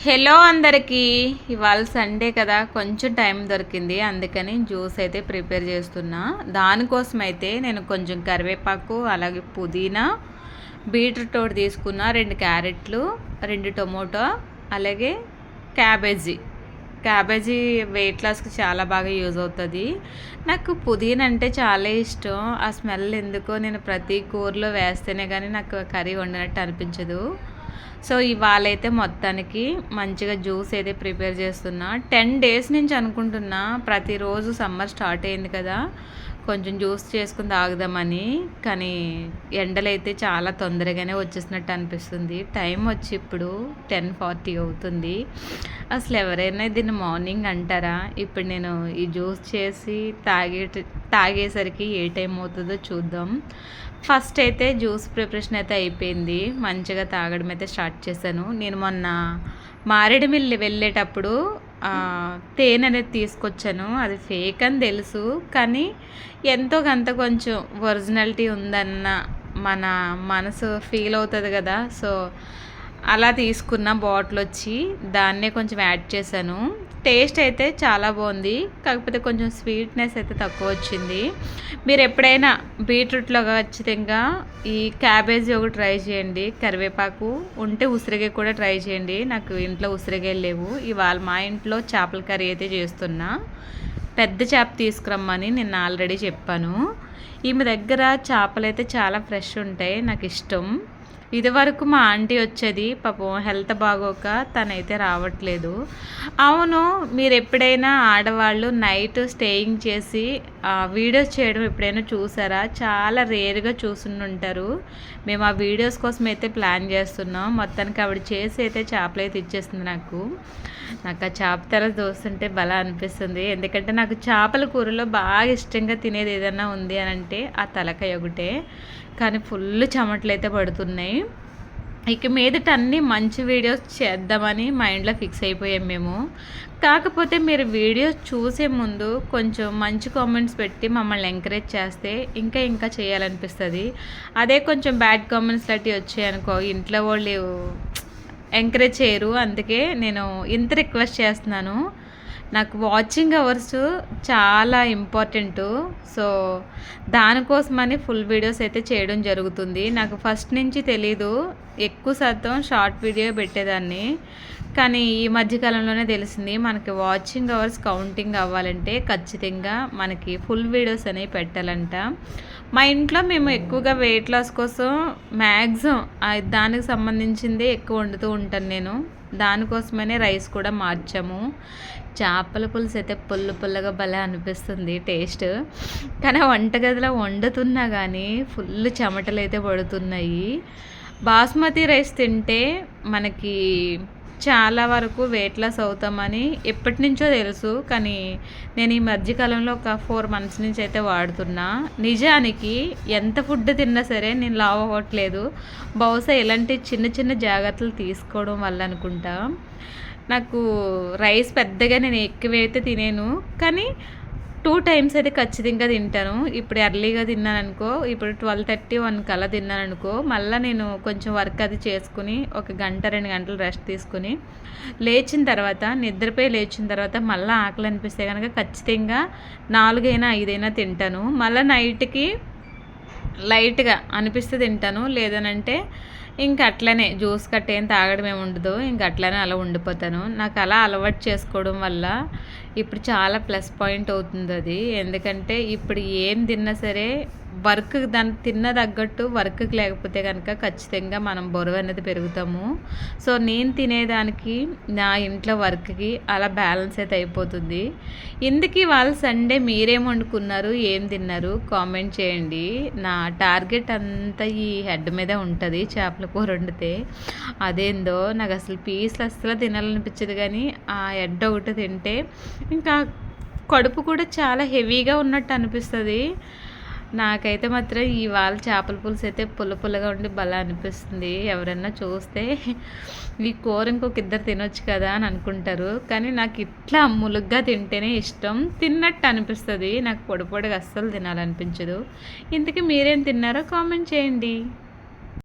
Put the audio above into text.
Hello అందరికీ. ఇవాళ Sunday కదా, కొంచెం టైం దొరికింది, అందుకని జ్యూస్ అయితే ప్రిపేర్ చేస్తున్నా. దానికోసం అయితే నేను కొంచెం కరివేపాకు, అలాగే పుదీనా, బీట్రూట్ ఒకటి తీసుకున్నా, 2 క్యారెట్లు, 2 టొమాటో, అలాగే క్యాబేజీ. క్యాబేజీ వెయిట్ లాస్కి చాలా బాగా యూజ్ అవుతుంది. నాకు పుదీనా అంటే చాలా ఇష్టం. ఆ స్మెల్ ఎందుకో నేను ప్రతి కూరలో వేస్తేనే కానీ నాకు కర్రీ వండినట్టు అనిపించదు. సో ఇవాళైతే మొత్తానికి మంచిగా జ్యూస్ అయితే ప్రిపేర్ చేస్తున్నా. 10 డేస్ నుంచి అనుకుంటున్నా, ప్రతిరోజు సమ్మర్ స్టార్ట్ అయింది కదా, కొంచెం జ్యూస్ చేసుకుని తాగుదామని. కానీ ఎండలైతే చాలా తొందరగానే వచ్చేసినట్టు అనిపిస్తుంది. టైం వచ్చి ఇప్పుడు 10:40 అవుతుంది. అసలు ఎవరైనా దీన్ని మార్నింగ్ అంటారా? ఇప్పుడు నేను ఈ జ్యూస్ చేసి తాగేసరికి ఏ టైం అవుతుందో చూద్దాం. ఫస్ట్ అయితే జ్యూస్ ప్రిపరేషన్ అయితే అయిపోయింది. మంచిగా తాగడం అయితే స్టార్ట్ చేశాను. నేను మొన్న మారేడుమిల్లి వెళ్ళేటప్పుడు తేనె అనేది తీసుకొచ్చాను. అది ఫేక్ అని తెలుసు, కానీ ఎంతో కొంత కొంచెం ఒరిజినాలిటీ ఉందన్న మన మనసు ఫీల్ అవుతుంది కదా. సో అలా తీసుకున్న బాటిల్ వచ్చి దాన్నే కొంచెం యాడ్ చేశాను. టేస్ట్ అయితే చాలా బాగుంది, కాకపోతే కొంచెం స్వీట్నెస్ అయితే తక్కువ వచ్చింది. మీరు ఎప్పుడైనా బీట్రూట్లో ఖచ్చితంగా ఈ క్యాబేజీ ఒకటి ట్రై చేయండి. కరివేపాకు ఉంటే ఉసిరికాయ కూడా ట్రై చేయండి. నాకు ఇంట్లో ఉసిరికాయలు లేవు. ఇవాళ మా ఇంట్లో చేపల కర్రీ అయితే చేస్తున్నా. పెద్ద చేప తీసుకురమ్మని నేను ఆల్రెడీ చెప్పాను. ఈమె దగ్గర చేపలు అయితే చాలా ఫ్రెష్ ఉంటాయి, నాకు ఇష్టం. ఇదివరకు మా ఆంటీ వచ్చేది, పాపం హెల్త్ బాగోక తనైతే రావట్లేదు. అవును, మీరు ఎప్పుడైనా ఆడవాళ్ళు నైట్ స్టేయింగ్ చేసి వీడియోస్ చేయడం ఎప్పుడైనా చూసారా? చాలా రేర్గా చూసుంటారు. మేము ఆ వీడియోస్ కోసం అయితే ప్లాన్ చేస్తున్నాం. మొత్తానికి ఆవిడ చేసి అయితే చేపలు అయితే ఇచ్చేస్తుంది నాకు. నాకు ఆ చేప తెర చూస్తుంటే భలే అనిపిస్తుంది. ఎందుకంటే నాకు చేపల కూరలో బాగా ఇష్టంగా తినేది ఏదైనా ఉంది అని అంటే ఆ తలకాయ ఒకటే. కానీ ఫుల్ చెమటలు అయితే పడుతున్నాయి. ఇక మీదట అన్నీ మంచి వీడియోస్ చేద్దామని మైండ్లో ఫిక్స్ అయిపోయాం మేము. కాకపోతే మీరు వీడియోస్ చూసే ముందు కొంచెం మంచి కామెంట్స్ పెట్టి మమ్మల్ని ఎంకరేజ్ చేస్తే ఇంకా ఇంకా చేయాలనిపిస్తుంది. అదే కొంచెం బ్యాడ్ కామెంట్స్ లాంటివి వచ్చాయనుకో, ఇంట్లో వాళ్ళు ఎంకరేజ్ చేయరు. అందుకే నేను ఇంత రిక్వెస్ట్ చేస్తున్నాను. నాకు వాచింగ్ అవర్స్ చాలా ఇంపార్టెంటు. సో దానికోసమని ఫుల్ వీడియోస్ అయితే చేయడం జరుగుతుంది. నాకు ఫస్ట్ నుంచి తెలీదు, ఎక్కువ శాతం షార్ట్ వీడియో పెట్టేదాన్ని. కానీ ఈ మధ్యకాలంలోనే తెలిసింది, మనకి వాచింగ్ అవర్స్ కౌంటింగ్ అవ్వాలంటే ఖచ్చితంగా మనకి ఫుల్ వీడియోస్ అనేవి పెట్టాలంట. మా ఇంట్లో మేము ఎక్కువగా వెయిట్ లాస్ కోసం మ్యాక్సిమం దానికి సంబంధించిందే ఎక్కువ వండుతూ ఉంటాను నేను. దానికోసమనే రైస్ కూడా మార్చాము. చేపల పులుసు అయితే పుల్లగా భలే అనిపిస్తుంది టేస్ట్. కానీ వంటగదిలో వండుతున్నా కానీ ఫుల్ చెమటలు అయితే పడుతున్నాయి. బాస్మతి రైస్ తింటే మనకి చాలా వరకు వెయిట్ లాస్ అవుతామని ఎప్పటి నుంచో తెలుసు. కానీ నేను ఈ మధ్యకాలంలో ఒక 4 months నుంచి అయితే వాడుతున్నా. నిజానికి ఎంత ఫుడ్ తిన్నా సరే నేను లావు అవ్వట్లేదు. బహుశా ఇలాంటి చిన్న చిన్న జాగ్రత్తలు తీసుకోవడం వల్ల అనుకుంటా. నాకు రైస్ పెద్దగా నేను ఎక్కువైతే తినేను, కానీ 2 times అయితే ఖచ్చితంగా తింటాను. ఇప్పుడు ఎర్లీగా తిన్నాను అనుకో, ఇప్పుడు 12:30, 1 కల్లా తిన్నాను అనుకో, మళ్ళీ నేను కొంచెం వర్క్ అది చేసుకుని 1 గంట 2 గంటలు రెస్ట్ తీసుకుని లేచిన తర్వాత, నిద్రపోయి లేచిన తర్వాత మళ్ళీ ఆకలి అనిపిస్తే కనుక ఖచ్చితంగా 4 అయినా 5 అయినా తింటాను. మళ్ళీ నైట్కి లైట్గా అనిపిస్తే తింటాను. లేదనంటే ఇంక అట్లనే జ్యూస్ ఏం తాగడం ఏమి ఉండదు, ఇంక అట్లనే అలా ఉండిపోతాను. నాకు అలా అలవాటు చేసుకోవడం వల్ల ఇప్పుడు చాలా ప్లస్ పాయింట్ అవుతుంది అది. ఎందుకంటే ఇప్పుడు ఏం తిన్నా సరే వర్క్ దాన్ని తిన్న తగ్గట్టు వర్క్కి లేకపోతే కనుక ఖచ్చితంగా మనం బరువు అనేది పెరుగుతాము. సో నేను తినేదానికి నా ఇంట్లో వర్క్కి అలా బ్యాలెన్స్ అయితే అయిపోతుంది. ఇందుకు వాళ్ళు సండే మీరేం వండుకున్నారు, ఏం తిన్నారు కామెంట్ చేయండి. నా టార్గెట్ అంతా ఈ హెడ్ మీదే ఉంటుంది. చేపల కూర వండితే అదేందో నాకు అసలు పీస్లు అసలు తినాలనిపించదు, కానీ ఆ హెడ్ ఒకటి తింటే ఇంకా కడుపు కూడా చాలా హెవీగా ఉన్నట్టు అనిపిస్తుంది. నాకైతే మాత్రం ఇవాళ చేపల పులుసు అయితే పుల్లగా ఉండి భలే అనిపిస్తుంది. ఎవరైనా చూస్తే ఈ కూర ఇంకొక ఇద్దరు తినొచ్చు కదా అని అనుకుంటారు, కానీ నాకు ఇట్లా ములుగ్గా తింటేనే ఇష్టం. తిన్నట్టు అనిపిస్తుంది, నాకు పొడిగా అస్సలు తినాలనిపించదు. ఇంతకీ మీరేం తిన్నారో కామెంట్ చేయండి.